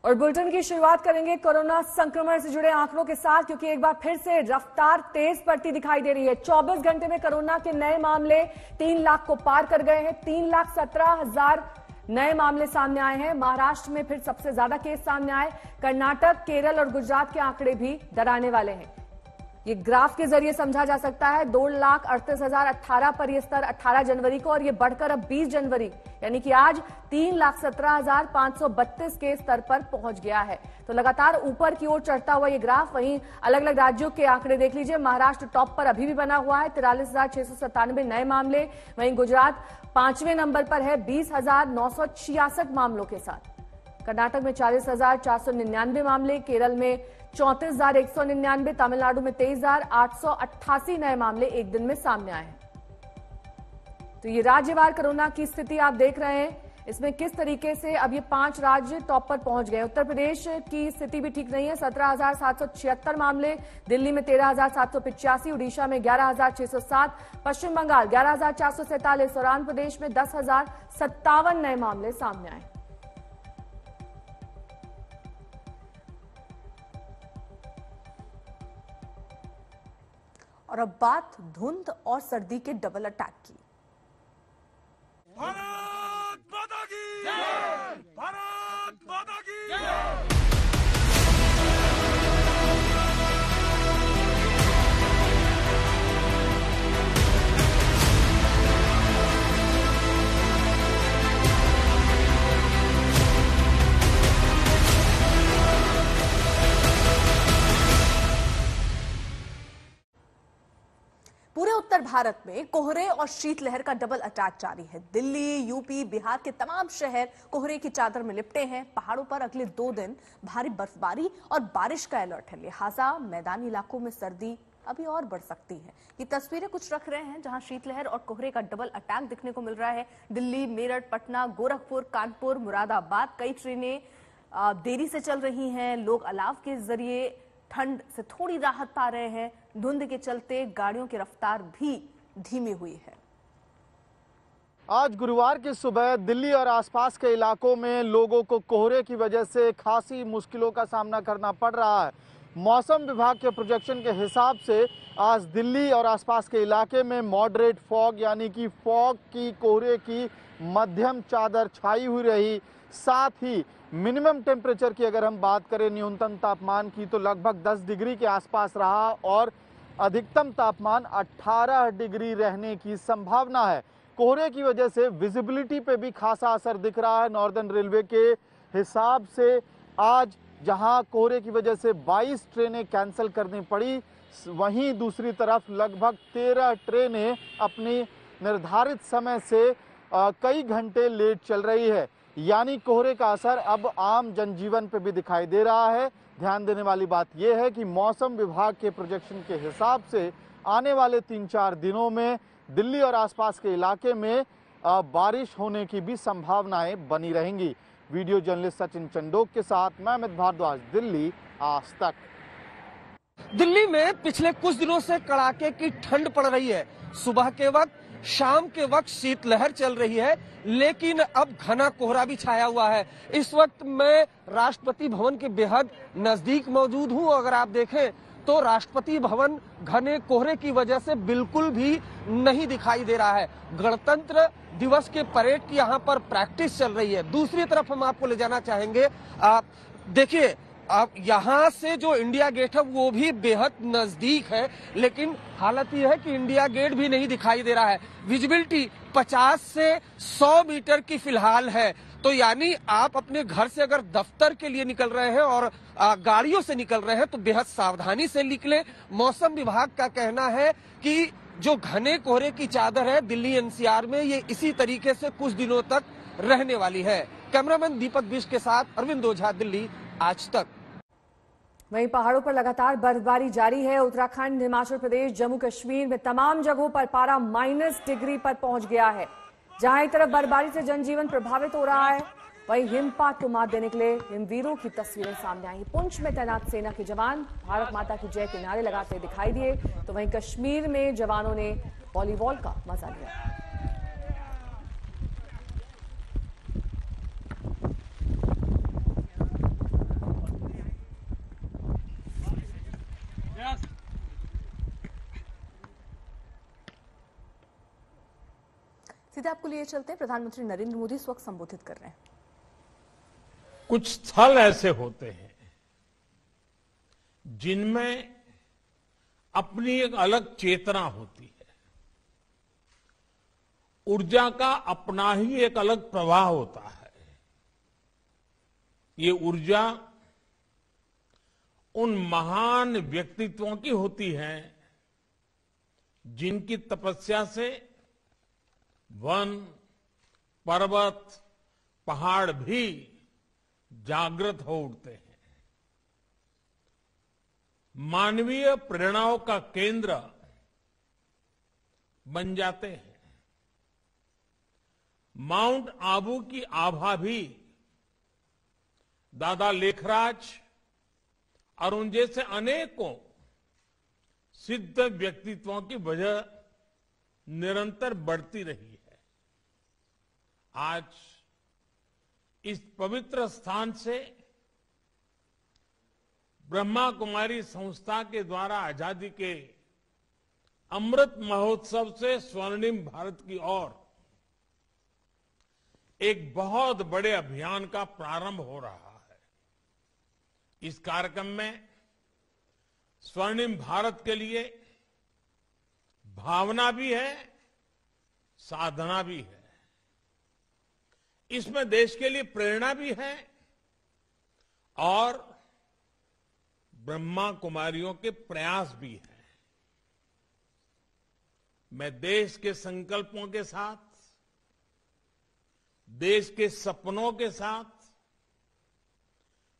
और बुलेटिन की शुरुआत करेंगे कोरोना संक्रमण से जुड़े आंकड़ों के साथ, क्योंकि एक बार फिर से रफ्तार तेज बढ़ती दिखाई दे रही है। 24 घंटे में कोरोना के नए मामले 3 लाख को पार कर गए हैं। 3,17,000 नए मामले सामने आए हैं। महाराष्ट्र में फिर सबसे ज्यादा केस सामने आए। कर्नाटक, केरल और गुजरात के आंकड़े भी डराने वाले हैं। ये ग्राफ के जरिए समझा जा सकता है। 2,38,018 पर यह स्तर 18 जनवरी को, और ये बढ़कर अब 20 जनवरी यानी कि आज 3,17,532 के स्तर पर पहुंच गया है। तो लगातार ऊपर की ओर चढ़ता हुआ ये ग्राफ। वहीं अलग अलग राज्यों के आंकड़े देख लीजिए। महाराष्ट्र टॉप पर अभी भी बना हुआ है, 43,697 नए मामले। वहीं गुजरात 5वें नंबर पर है 20,966 मामलों के साथ। कर्नाटक में 40,499 मामले, केरल में 34,199, तमिलनाडु में 23,888 नए मामले एक दिन में सामने आए हैं। तो ये राज्यवार कोरोना की स्थिति आप देख रहे हैं। इसमें किस तरीके से अब ये 5 राज्य टॉप पर पहुंच गए। उत्तर प्रदेश की स्थिति भी ठीक नहीं है। 17,776 मामले, दिल्ली में 13,785, उड़ीसा में 11,607, पश्चिम बंगाल 11,447 और आंध्र प्रदेश में 10,057 नए मामले सामने आए। और अब बात धुंध और सर्दी के डबल अटैक की। भारत माता की जय! भारत माता की जय! पूरे उत्तर भारत में कोहरे और शीतलहर का डबल अटैक जारी है। दिल्ली, यूपी, बिहार के तमाम शहर कोहरे की चादर में लिपटे हैं। पहाड़ों पर अगले 2 दिन भारी बर्फबारी और बारिश का अलर्ट है। लिहाजा मैदानी इलाकों में सर्दी अभी और बढ़ सकती है। ये तस्वीरें कुछ रख रहे हैं जहां शीतलहर और कोहरे का डबल अटैक दिखने को मिल रहा है। दिल्ली, मेरठ, पटना, गोरखपुर, कानपुर, मुरादाबाद कई ट्रेनें देरी से चल रही हैं। लोग अलाव के जरिए ठंड से थोड़ी राहत पा रहे हैं। धुंध के चलते गाड़ियों की रफ्तार भी धीमी हुई है। आज गुरुवार की सुबह दिल्ली और आसपास के इलाकों में लोगों को कोहरे की वजह से खासी मुश्किलों का सामना करना पड़ रहा है। मौसम विभाग के प्रोजेक्शन के हिसाब से आज दिल्ली और आसपास के इलाके में मॉडरेट फॉग यानी कि फॉग की, कोहरे की मध्यम चादर छाई हुई रही। साथ ही मिनिमम टेम्परेचर की अगर हम बात करें, न्यूनतम तापमान की, तो लगभग 10 डिग्री के आसपास रहा और अधिकतम तापमान 18 डिग्री रहने की संभावना है। कोहरे की वजह से विजिबिलिटी पे भी खासा असर दिख रहा है। नॉर्दर्न रेलवे के हिसाब से आज जहां कोहरे की वजह से 22 ट्रेनें कैंसिल करनी पड़ी, वहीं दूसरी तरफ लगभग 13 ट्रेनें अपनी निर्धारित समय से कई घंटे लेट चल रही है। यानी कोहरे का असर अब आम जनजीवन पे भी दिखाई दे रहा है। ध्यान देने वाली बात यह है कि मौसम विभाग के प्रोजेक्शन के हिसाब से आने वाले 3-4 दिनों में दिल्ली और आसपास के इलाके में बारिश होने की भी संभावनाएं बनी रहेंगी। वीडियो जर्नलिस्ट सचिन चंडोक के साथ मैं अमित भारद्वाज, दिल्ली, आज तक। दिल्ली में पिछले कुछ दिनों से कड़ाके की ठंड पड़ रही है। सुबह के वक्त, शाम के वक्त शीतलहर चल रही है, लेकिन अब घना कोहरा भी छाया हुआ है। इस वक्त मैं राष्ट्रपति भवन के बेहद नजदीक मौजूद हूं। अगर आप देखें तो राष्ट्रपति भवन घने कोहरे की वजह से बिल्कुल भी नहीं दिखाई दे रहा है। गणतंत्र दिवस के परेड की यहाँ पर प्रैक्टिस चल रही है। दूसरी तरफ हम आपको ले जाना चाहेंगे। देखिए, अब यहाँ से जो इंडिया गेट है वो भी बेहद नजदीक है, लेकिन हालत यह है कि इंडिया गेट भी नहीं दिखाई दे रहा है। विजिबिलिटी 50 से 100 मीटर की फिलहाल है। तो यानी आप अपने घर से अगर दफ्तर के लिए निकल रहे हैं और गाड़ियों से निकल रहे हैं तो बेहद सावधानी से निकलें। मौसम विभाग का कहना है कि जो घने कोहरे की चादर है दिल्ली एनसीआर में, ये इसी तरीके से कुछ दिनों तक रहने वाली है। कैमरामैन दीपक बिष्ट के साथ अरविंद ओझा, दिल्ली, आज तक। वहीं पहाड़ों पर लगातार बर्फबारी जारी है। उत्तराखंड, हिमाचल प्रदेश, जम्मू कश्मीर में तमाम जगहों पर पारा -डिग्री पर पहुंच गया है। जहां एक तरफ बर्फबारी से जनजीवन प्रभावित हो रहा है, वहीं हिमपात को मात देने के लिए हिमवीरों की तस्वीरें सामने आई। पुंछ में तैनात सेना के जवान भारत माता की जय के नारे लगाते दिखाई दिए, तो वहीं कश्मीर में जवानों ने वॉलीबॉल का मजा लिया। सीधे आपको लिए चलते हैं, प्रधानमंत्री नरेंद्र मोदी इस वक्त संबोधित कर रहे हैं। कुछ स्थल ऐसे होते हैं जिनमें अपनी एक अलग चेतना होती है, ऊर्जा का अपना ही एक अलग प्रवाह होता है। ये ऊर्जा उन महान व्यक्तित्वों की होती है जिनकी तपस्या से वन, पर्वत, पहाड़ भी जागृत हो उठते हैं। मानवीय प्रेरणाओं का केंद्र बन जाते हैं। माउंट आबू की आभा भी दादा लेखराज और उन जैसे अनेकों सिद्ध व्यक्तित्वों की वजह निरंतर बढ़ती रही है। आज इस पवित्र स्थान से ब्रह्मा कुमारी संस्था के द्वारा आजादी के अमृत महोत्सव से स्वर्णिम भारत की ओर एक बहुत बड़े अभियान का प्रारंभ हो रहा है। इस कार्यक्रम में स्वर्णिम भारत के लिए भावना भी है, साधना भी है। इसमें देश के लिए प्रेरणा भी है और ब्रह्मा कुमारियों के प्रयास भी हैं। मैं देश के संकल्पों के साथ, देश के सपनों के साथ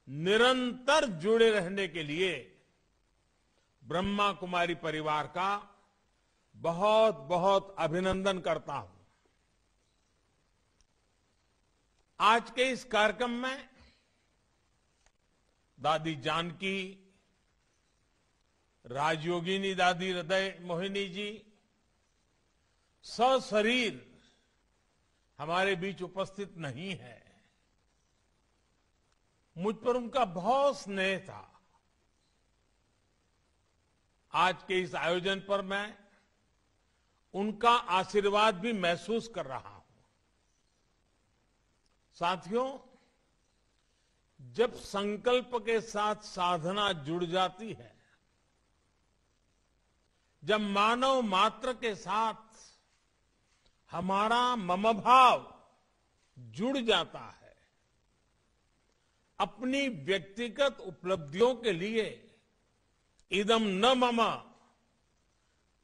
निरंतर जुड़े रहने के लिए ब्रह्मा कुमारी परिवार का बहुत बहुत अभिनंदन करता हूं। आज के इस कार्यक्रम में दादी जानकी, राजयोगिनी दादी हृदय मोहिनी जी सशरीर हमारे बीच उपस्थित नहीं है। मुझ पर उनका बहुत स्नेह था। आज के इस आयोजन पर मैं उनका आशीर्वाद भी महसूस कर रहा हूं। साथियों, जब संकल्प के साथ साधना जुड़ जाती है, जब मानव मात्र के साथ हमारा ममभाव जुड़ जाता है, अपनी व्यक्तिगत उपलब्धियों के लिए इदम न मम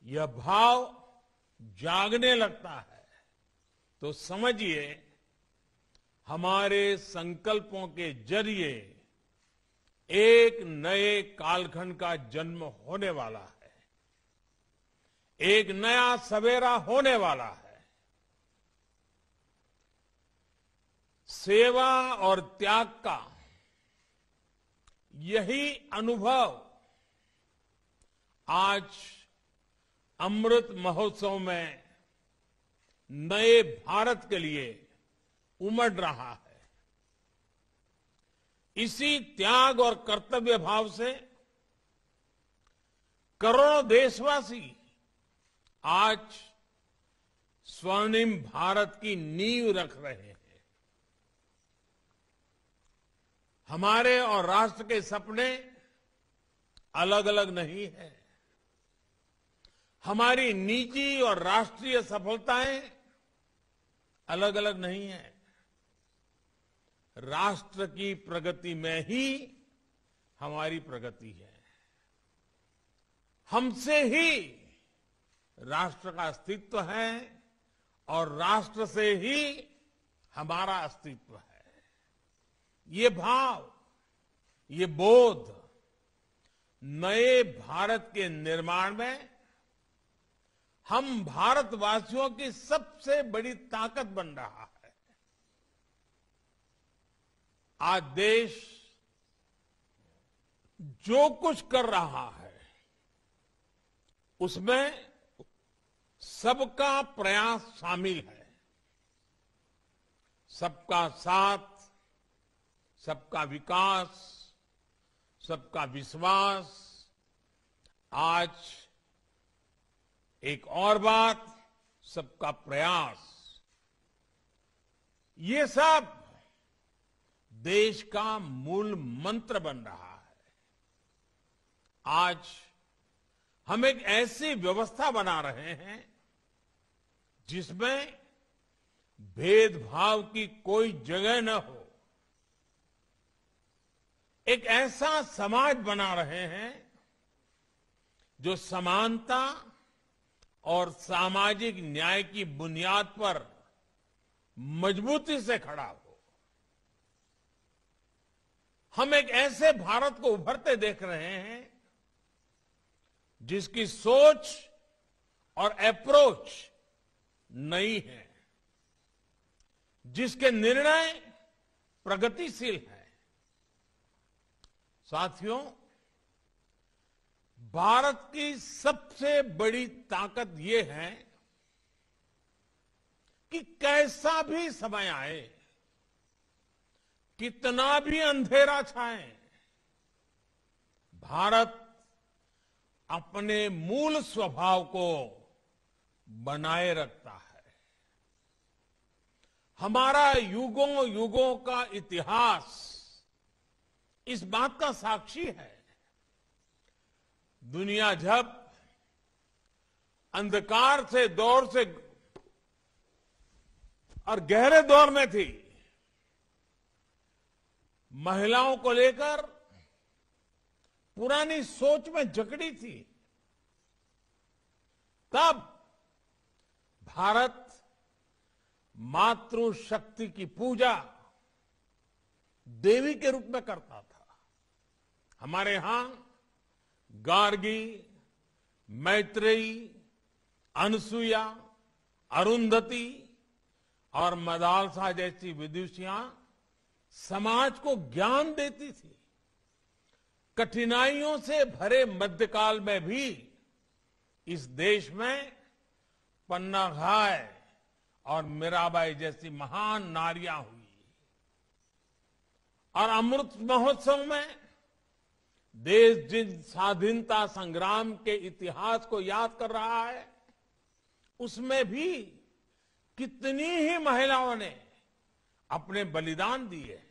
यह भाव जागने लगता है, तो समझिए हमारे संकल्पों के जरिए एक नए कालखंड का जन्म होने वाला है, एक नया सवेरा होने वाला है। सेवा और त्याग का यही अनुभव आज अमृत महोत्सव में नए भारत के लिए उमड़ रहा है। इसी त्याग और कर्तव्य भाव से करोड़ों देशवासी आज स्वर्णिम भारत की नींव रख रहे हैं। हमारे और राष्ट्र के सपने अलग अलग नहीं है। हमारी निजी और राष्ट्रीय सफलताएं अलग अलग नहीं है। राष्ट्र की प्रगति में ही हमारी प्रगति है। हमसे ही राष्ट्र का अस्तित्व है और राष्ट्र से ही हमारा अस्तित्व है। ये भाव, ये बोध नए भारत के निर्माण में हम भारतवासियों की सबसे बड़ी ताकत बन रहा है। आज देश जो कुछ कर रहा है उसमें सबका प्रयास शामिल है। सबका साथ, सबका विकास, सबका विश्वास। आज एक और बात, सबका प्रयास। ये सब देश का मूल मंत्र बन रहा है। आज हम एक ऐसी व्यवस्था बना रहे हैं जिसमें भेदभाव की कोई जगह न हो। एक ऐसा समाज बना रहे हैं जो समानता और सामाजिक न्याय की बुनियाद पर मजबूती से खड़ा हो। हम एक ऐसे भारत को उभरते देख रहे हैं जिसकी सोच और अप्रोच नई है, जिसके निर्णय प्रगतिशील हैं। साथियों, भारत की सबसे बड़ी ताकत ये है कि कैसा भी समय आए, कितना भी अंधेरा छाए, भारत अपने मूल स्वभाव को बनाए रखता है। हमारा युगों युगों का इतिहास इस बात का साक्षी है। दुनिया जब अंधकार से दौर से और गहरे दौर में थी, महिलाओं को लेकर पुरानी सोच में जकड़ी थी, तब भारत मातृशक्ति की पूजा देवी के रूप में करता था। हमारे यहां गार्गी, मैत्रेयी, अनसुईया, अरुंधति और मदालसा जैसी विदुषियां समाज को ज्ञान देती थी। कठिनाइयों से भरे मध्यकाल में भी इस देश में पन्ना घाय और मीराबाई जैसी महान नारियां हुई। और अमृत महोत्सव में देश जिन स्वाधीनता संग्राम के इतिहास को याद कर रहा है, उसमें भी कितनी ही महिलाओं ने अपने बलिदान दिए हैं।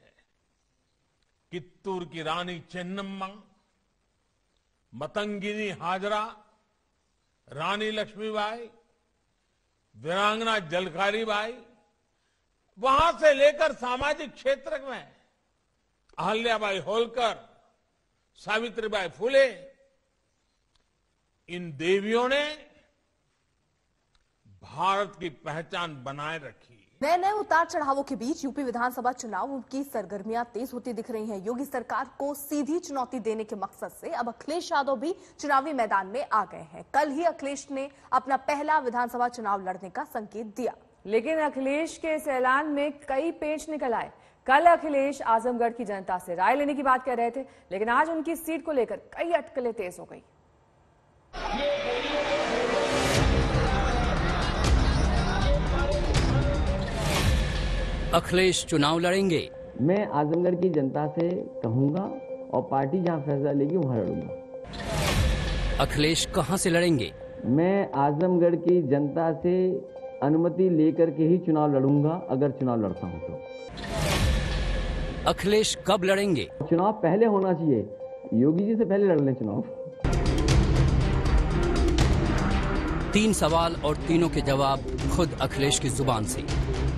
कित्तूर की रानी चेन्नम्मा, मतंगिनी हाजरा, रानी लक्ष्मीबाई, वीरांगना जलकारी बाई, वहां से लेकर सामाजिक क्षेत्र में अहल्याबाई होलकर, सावित्रीबाई फुले, इन देवियों ने भारत की पहचान बनाए रखी। नए नए उतार चढ़ावों के बीच यूपी विधानसभा चुनाव की सरगर्मियां तेज होती दिख रही हैं। योगी सरकार को सीधी चुनौती देने के मकसद से अब अखिलेश यादव भी चुनावी मैदान में आ गए हैं। कल ही अखिलेश ने अपना पहला विधानसभा चुनाव लड़ने का संकेत दिया, लेकिन अखिलेश के इस ऐलान में कई पेच निकल आए। कल अखिलेश आजमगढ़ की जनता से राय लेने की बात कह रहे थे, लेकिन आज उनकी सीट को लेकर कई अटकलें तेज हो गई। अखिलेश चुनाव लड़ेंगे। मैं आजमगढ़ की जनता से कहूंगा और पार्टी जहां फैसला लेगी वहां लड़ूंगा। अखिलेश कहां से लड़ेंगे? मैं आजमगढ़ की जनता से अनुमति लेकर के ही चुनाव लड़ूंगा, अगर चुनाव लड़ता हूं तो। अखिलेश कब लड़ेंगे? चुनाव पहले होना चाहिए, योगी जी से पहले लड़ लें चुनाव। 3 सवाल और तीनों के जवाब खुद अखिलेश की जुबान से,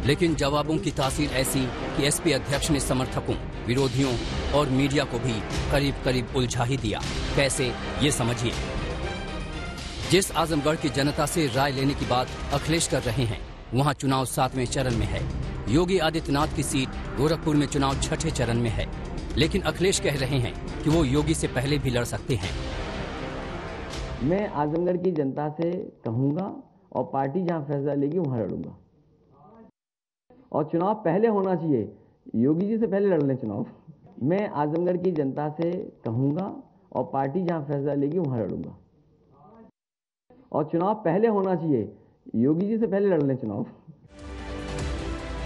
लेकिन जवाबों की तासीर ऐसी कि एसपी अध्यक्ष ने समर्थकों, विरोधियों और मीडिया को भी करीब करीब उलझा ही दिया। कैसे, ये समझिए। जिस आजमगढ़ की जनता से राय लेने की बात अखिलेश कर रहे हैं, वहां चुनाव 7वें चरण में है। योगी आदित्यनाथ की सीट गोरखपुर में चुनाव 6ठे चरण में है, लेकिन अखिलेश कह रहे हैं कि वो योगी से पहले भी लड़ सकते हैं। मैं आजमगढ़ की जनता से कहूंगा और पार्टी जहां फैसला लेगी वहां लड़ूंगा, और चुनाव पहले होना चाहिए, योगी जी से पहले लड़ लें चुनाव। मैं आजमगढ़ की जनता से कहूंगा और पार्टी जहां फैसला लेगी वहां लड़ूंगा, और चुनाव पहले होना चाहिए, योगी जी से पहले लड़ लें चुनाव।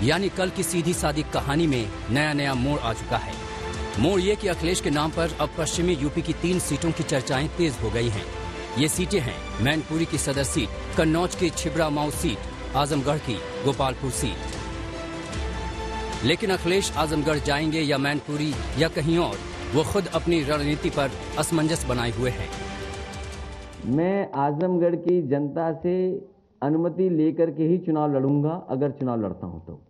यानी कल की सीधी सादी कहानी में नया नया मोड़ आ चुका है। मोड़ ये कि अखिलेश के नाम पर अब पश्चिमी यूपी की 3 सीटों की चर्चाएं तेज हो गई हैं। ये सीटें हैं मैनपुरी की सदर सीट, कन्नौज की छिबरा माऊ सीट, आजमगढ़ की गोपालपुर सीट। लेकिन अखिलेश आजमगढ़ जाएंगे या मैनपुरी या कहीं और, वो खुद अपनी रणनीति पर असमंजस बनाए हुए हैं। मैं आजमगढ़ की जनता से अनुमति लेकर के ही चुनाव लड़ूंगा, अगर चुनाव लड़ता हूं तो।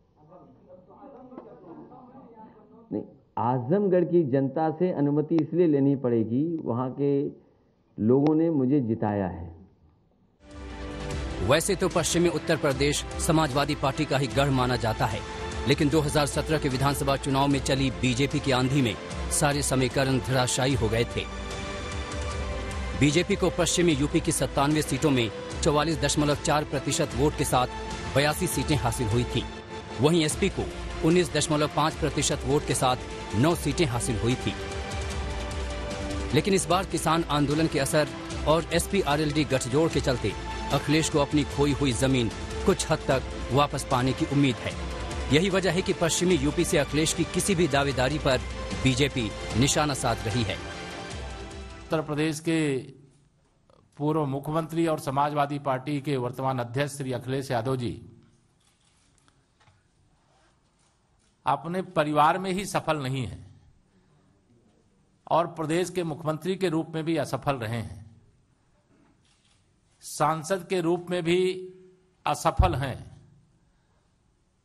नहीं, आजमगढ़ की जनता से अनुमति इसलिए लेनी पड़ेगी, वहां के लोगों ने मुझे जिताया है। वैसे तो पश्चिमी उत्तर प्रदेश समाजवादी पार्टी का ही गढ़ माना जाता है, लेकिन 2017 के विधानसभा चुनाव में चली बीजेपी की आंधी में सारे समीकरण धराशायी हो गए थे। बीजेपी को पश्चिमी यूपी की 97 सीटों में 44.4% वोट के साथ 82 सीटें हासिल हुई थी। वहीं एसपी को 19.5% वोट के साथ 9 सीटें हासिल हुई थी। लेकिन इस बार किसान आंदोलन के असर और एसपी आरएलडी गठजोड़ के चलते अखिलेश को अपनी खोई हुई जमीन कुछ हद तक वापस पाने की उम्मीद है। यही वजह है कि पश्चिमी यूपी से अखिलेश की किसी भी दावेदारी पर बीजेपी निशाना साध रही है। उत्तर प्रदेश के पूर्व मुख्यमंत्री और समाजवादी पार्टी के वर्तमान अध्यक्ष श्री अखिलेश यादव जी अपने परिवार में ही सफल नहीं हैं और प्रदेश के मुख्यमंत्री के रूप में भी असफल रहे हैं, सांसद के रूप में भी असफल हैं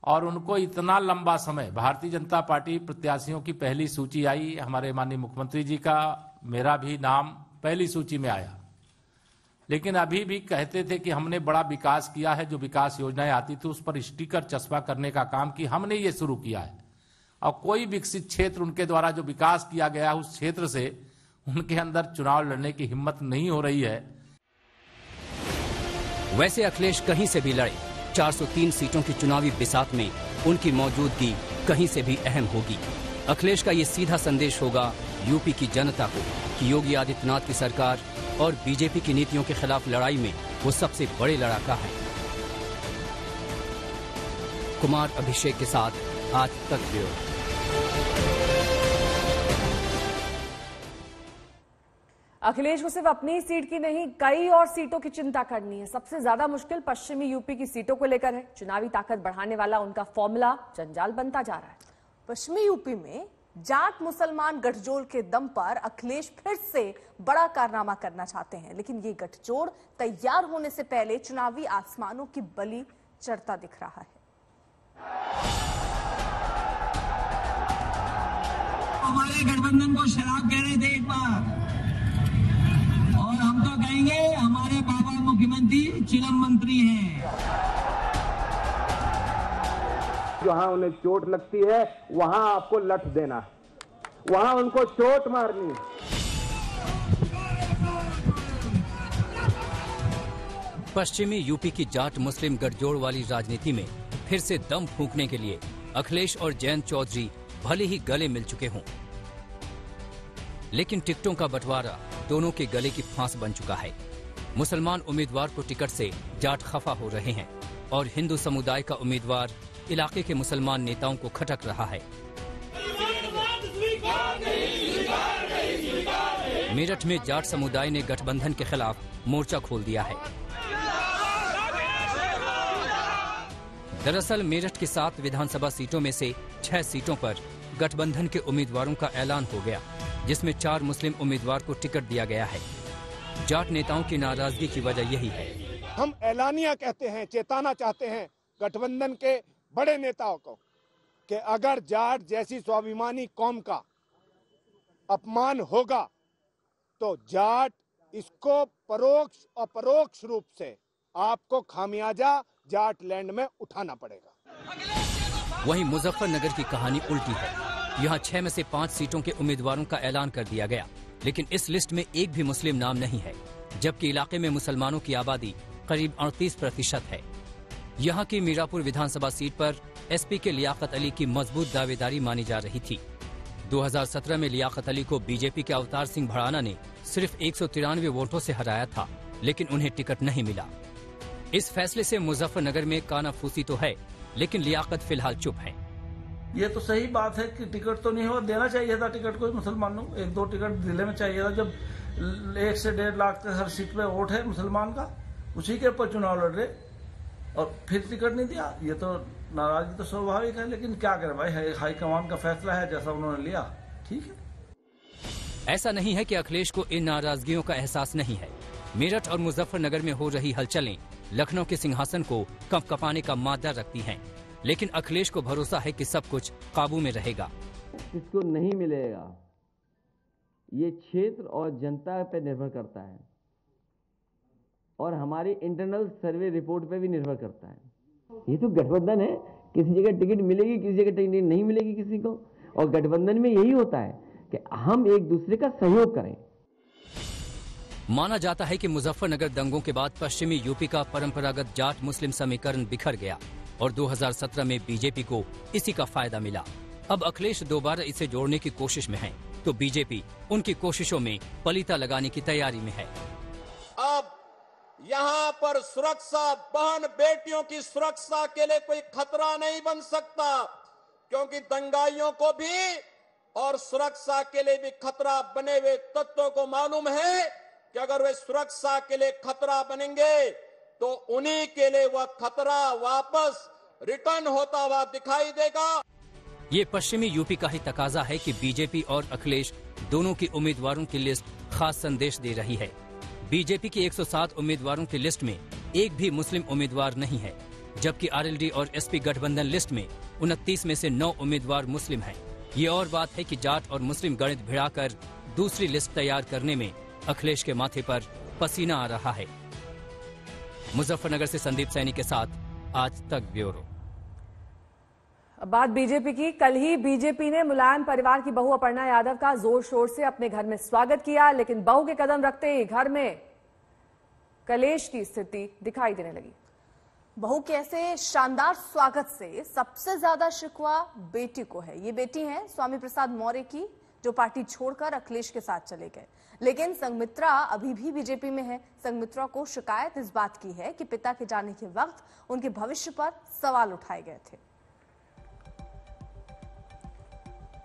और उनको इतना लंबा समय, भारतीय जनता पार्टी प्रत्याशियों की पहली सूची आई, हमारे माननीय मुख्यमंत्री जी का, मेरा भी नाम पहली सूची में आया, लेकिन अभी भी कहते थे कि हमने बड़ा विकास किया है। जो विकास योजनाएं आती थी उस पर स्टिकर चस्पा करने का काम की हमने ये शुरू किया है और कोई विकसित क्षेत्र उनके द्वारा जो विकास किया गया उस क्षेत्र से उनके अंदर चुनाव लड़ने की हिम्मत नहीं हो रही है। वैसे अखिलेश कहीं से भी लड़े, 403 सीटों की चुनावी बिसात में उनकी मौजूदगी कहीं से भी अहम होगी। अखिलेश का ये सीधा संदेश होगा यूपी की जनता को कि योगी आदित्यनाथ की सरकार और बीजेपी की नीतियों के खिलाफ लड़ाई में वो सबसे बड़े लड़ाका है। कुमार अभिषेक के साथ आज तक ब्यूरो। अखिलेश को सिर्फ अपनी सीट की नहीं, कई और सीटों की चिंता करनी है। सबसे ज्यादा मुश्किल पश्चिमी यूपी की सीटों को लेकर है। चुनावी ताकत बढ़ाने वाला उनका फॉर्मूला जंजाल बनता जा रहा है। पश्चिमी यूपी में जाट मुसलमान गठजोड़ के दम पर अखिलेश फिर से बड़ा कारनामा करना चाहते हैं, लेकिन ये गठजोड़ तैयार होने से पहले चुनावी आसमानों की बलि चढ़ता दिख रहा है। हमारे गठबंधन को शराब कह रहे थे एक बार, और हम तो कहेंगे हमारे बाबा मुख्यमंत्री चिलम मंत्री हैं। जहां उन्हें चोट लगती है वहां आपको लठ देना, वहां उनको चोट मारनी। पश्चिमी यूपी की जाट मुस्लिम गठजोड़ वाली राजनीति में फिर से दम फूंकने के लिए अखिलेश और जयंत चौधरी भले ही गले मिल चुके हों, लेकिन टिकटों का बंटवारा दोनों के गले की फांस बन चुका है। मुसलमान उम्मीदवार को टिकट से जाट खफा हो रहे हैं और हिंदू समुदाय का उम्मीदवार इलाके के मुसलमान नेताओं को खटक रहा है। मेरठ में जाट समुदाय ने गठबंधन के खिलाफ मोर्चा खोल दिया है। दरअसल मेरठ की 7 विधानसभा सीटों में से 6 सीटों पर गठबंधन के उम्मीदवारों का ऐलान हो गया, जिसमें 4 मुस्लिम उम्मीदवार को टिकट दिया गया है। जाट नेताओं की नाराजगी की वजह यही है। हम ऐलानिया कहते हैं, चेताना चाहते हैं गठबंधन के बड़े नेताओं को कि अगर जाट जैसी स्वाभिमानी कौम का अपमान होगा तो जाट इसको परोक्ष और परोक्ष रूप से आपको खामियाजा जाट लैंड में उठाना पड़ेगा। वहीं मुजफ्फरनगर की कहानी उल्टी है। यहाँ 6 में से 5 सीटों के उम्मीदवारों का ऐलान कर दिया गया, लेकिन इस लिस्ट में एक भी मुस्लिम नाम नहीं है, जबकि इलाके में मुसलमानों की आबादी करीब 38% है। यहाँ की मीरापुर विधानसभा सीट पर एसपी के लियाकत अली की मजबूत दावेदारी मानी जा रही थी। 2017 में लियाकत अली को बीजेपी के अवतार सिंह भड़ाना ने सिर्फ 193 वोटों से हराया था, लेकिन उन्हें टिकट नहीं मिला। इस फैसले से मुजफ्फरनगर में कानाफूसी तो है, लेकिन लियाकत फिलहाल चुप है। ये तो सही बात है कि टिकट तो नहीं हो, देना चाहिए था टिकट को मुसलमानों, 1-2 टिकट दिले में चाहिए था। जब 1 से 1.5 लाख हर सीट पे वोट है मुसलमान का, उसी के ऊपर चुनाव लड़ रहे और फिर टिकट नहीं दिया, ये तो नाराजगी तो स्वाभाविक है, लेकिन क्या करें भाई, हाईकमान का फैसला है, जैसा उन्होंने लिया ठीक है। ऐसा नहीं है कि अखिलेश को इन नाराजगियों का एहसास नहीं है। मेरठ और मुजफ्फरनगर में हो रही हलचलें लखनऊ के सिंहासन को कंपकपाने का मादा रखती हैं, लेकिन अखिलेश को भरोसा है कि सब कुछ काबू में रहेगा। किसको नहीं मिलेगा ये क्षेत्र और जनता पे निर्भर करता है और हमारी इंटरनल सर्वे रिपोर्ट पे भी निर्भर करता है। ये तो गठबंधन है, किसी जगह टिकट मिलेगी, किसी जगह टिकट नहीं मिलेगी किसी को, और गठबंधन में यही होता है कि हम एक दूसरे का सहयोग करें। माना जाता है कि मुजफ्फरनगर दंगों के बाद पश्चिमी यूपी का परंपरागत जाट मुस्लिम समीकरण बिखर गया और 2017 में बीजेपी को इसी का फायदा मिला। अब अखिलेश दोबारा इसे जोड़ने की कोशिश में है, तो बीजेपी उनकी कोशिशों में पलीता लगाने की तैयारी में है। अब यहाँ पर सुरक्षा, बहन बेटियों की सुरक्षा के लिए कोई खतरा नहीं बन सकता, क्योंकि दंगाइयों को भी और सुरक्षा के लिए भी खतरा बने हुए तत्वों को मालूम है कि अगर वे सुरक्षा के लिए खतरा बनेंगे तो उन्हीं के लिए वह खतरा वापस रिटर्न होता हुआ दिखाई देगा। ये पश्चिमी यूपी का ही तकाजा है कि बीजेपी और अखिलेश दोनों की उम्मीदवारों की लिस्ट खास संदेश दे रही है। बीजेपी की 107 उम्मीदवारों की लिस्ट में एक भी मुस्लिम उम्मीदवार नहीं है, जबकि आरएलडी और एसपी गठबंधन लिस्ट में 29 में से 9 उम्मीदवार मुस्लिम हैं। ये और बात है कि जाट और मुस्लिम गणित भिड़ाकर दूसरी लिस्ट तैयार करने में अखिलेश के माथे पर पसीना आ रहा है। मुजफ्फरनगर से संदीप सैनी के साथ आज तक ब्यूरो। बात बीजेपी की। कल ही बीजेपी ने मुलायम परिवार की बहू अपर्णा यादव का जोर शोर से अपने घर में स्वागत किया, लेकिन बहू के कदम रखते ही घर में कलेश की स्थिति दिखाई देने लगी। बहू के ऐसे शानदार स्वागत से सबसे ज्यादा शिकवा बेटी को है। ये बेटी है स्वामी प्रसाद मौर्य की, जो पार्टी छोड़कर अखिलेश के साथ चले गए, लेकिन संघमित्रा अभी भी बीजेपी में है। संघमित्रा को शिकायत इस बात की है कि पिता के जाने के वक्त उनके भविष्य पर सवाल उठाए गए थे।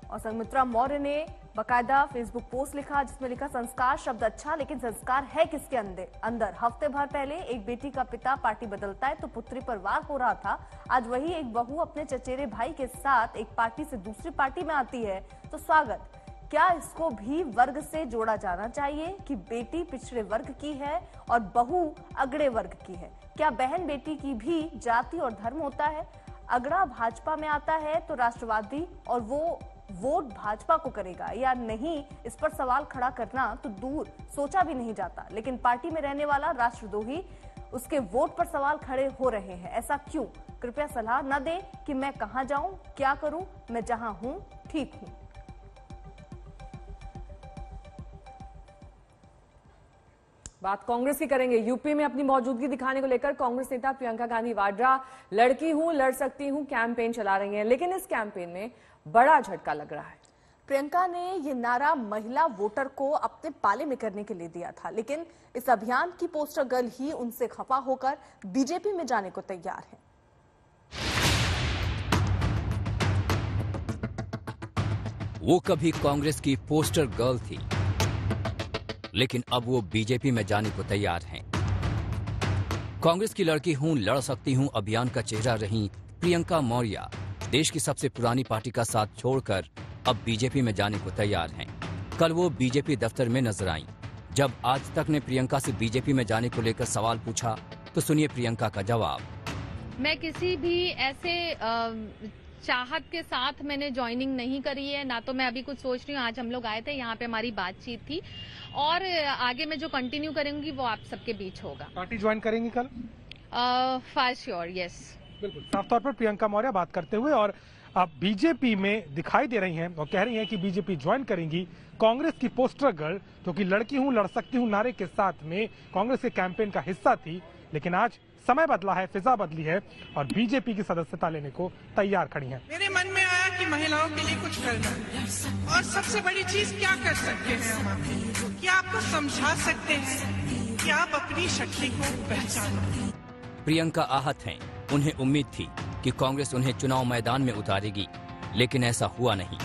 और संघमित्रा मौर्य ने बकायदा फेसबुक पोस्ट लिखा, जिसमें लिखा, संस्कार शब्द अच्छा, लेकिन संस्कार है किसके अंदर। हफ्ते भर पहले एक बेटी का पिता पार्टी बदलता है तो पुत्री पर वार हो रहा था। आज वही एक बहू अपने चचेरे भाई के साथ एक पार्टी से दूसरी पार्टी में आती है तो स्वागत। क्या इसको भी वर्ग से जोड़ा जाना चाहिए कि बेटी पिछड़े वर्ग की है और बहू अगड़े वर्ग की है? क्या बहन बेटी की भी जाति और धर्म होता है? अगड़ा भाजपा में आता है तो राष्ट्रवादी और वो वोट भाजपा को करेगा या नहीं, इस पर सवाल खड़ा करना तो दूर सोचा भी नहीं जाता, लेकिन पार्टी में रहने वाला राष्ट्रद्रोही उसके वोट पर सवाल खड़े हो रहे हैं। ऐसा क्यों? कृपया सलाह न दे कि मैं कहां जाऊं, क्या करूं, मैं जहां हूं ठीक हूं। बात कांग्रेस की करेंगे। यूपी में अपनी मौजूदगी दिखाने को लेकर कांग्रेस नेता प्रियंका गांधी वाड्रा लड़की हूं लड़ सकती हूं कैंपेन चला रही हैं, लेकिन इस कैंपेन में बड़ा झटका लग रहा है। प्रियंका ने ये नारा महिला वोटर को अपने पाले में करने के लिए दिया था, लेकिन इस अभियान की पोस्टर गर्ल ही उनसे खफा होकर बीजेपी में जाने को तैयार है। वो कभी कांग्रेस की पोस्टर गर्ल थी, लेकिन अब वो बीजेपी में जाने को तैयार हैं। कांग्रेस की लड़की हूं लड़ सकती हूं अभियान का चेहरा रही प्रियंका मौर्य देश की सबसे पुरानी पार्टी का साथ छोड़कर अब बीजेपी में जाने को तैयार हैं। कल वो बीजेपी दफ्तर में नजर आईं। जब आज तक ने प्रियंका से बीजेपी में जाने को लेकर सवाल पूछा तो सुनिए प्रियंका का जवाब। मैं किसी भी ऐसे चाहत के साथ मैंने ज्वाइनिंग नहीं करी है, ना तो मैं अभी कुछ सोच रही हूँ। आज हम लोग आए थे, यहाँ पे हमारी बातचीत थी और आगे मैं जो कंटिन्यू करूंगी वो आप सबके बीच होगा। पार्टी ज्वाइन करेंगी कल? For sure, yes. बिल्कुल साफ तौर पर प्रियंका मौर्य बात करते हुए और अब बीजेपी में दिखाई दे रही हैं और कह रही हैं कि बीजेपी ज्वाइन करेंगी। कांग्रेस की पोस्टर गर्ल जो कि लड़की हूं लड़ सकती हूं नारे के साथ में कांग्रेस के कैंपेन का हिस्सा थी, लेकिन आज समय बदला है, फिजा बदली है और बीजेपी की सदस्यता लेने को तैयार खड़ी हैं। मेरे मन में आया कि महिलाओं के लिए कुछ करना है और सबसे बड़ी चीज क्या कर सकते हैं हम, क्या आपको समझा सकते हैं कि आप अपनी शक्ति को पहचानो। प्रियंका आहत हैं। उन्हें उम्मीद थी कि कांग्रेस उन्हें चुनाव मैदान में उतारेगी, लेकिन ऐसा हुआ नहीं।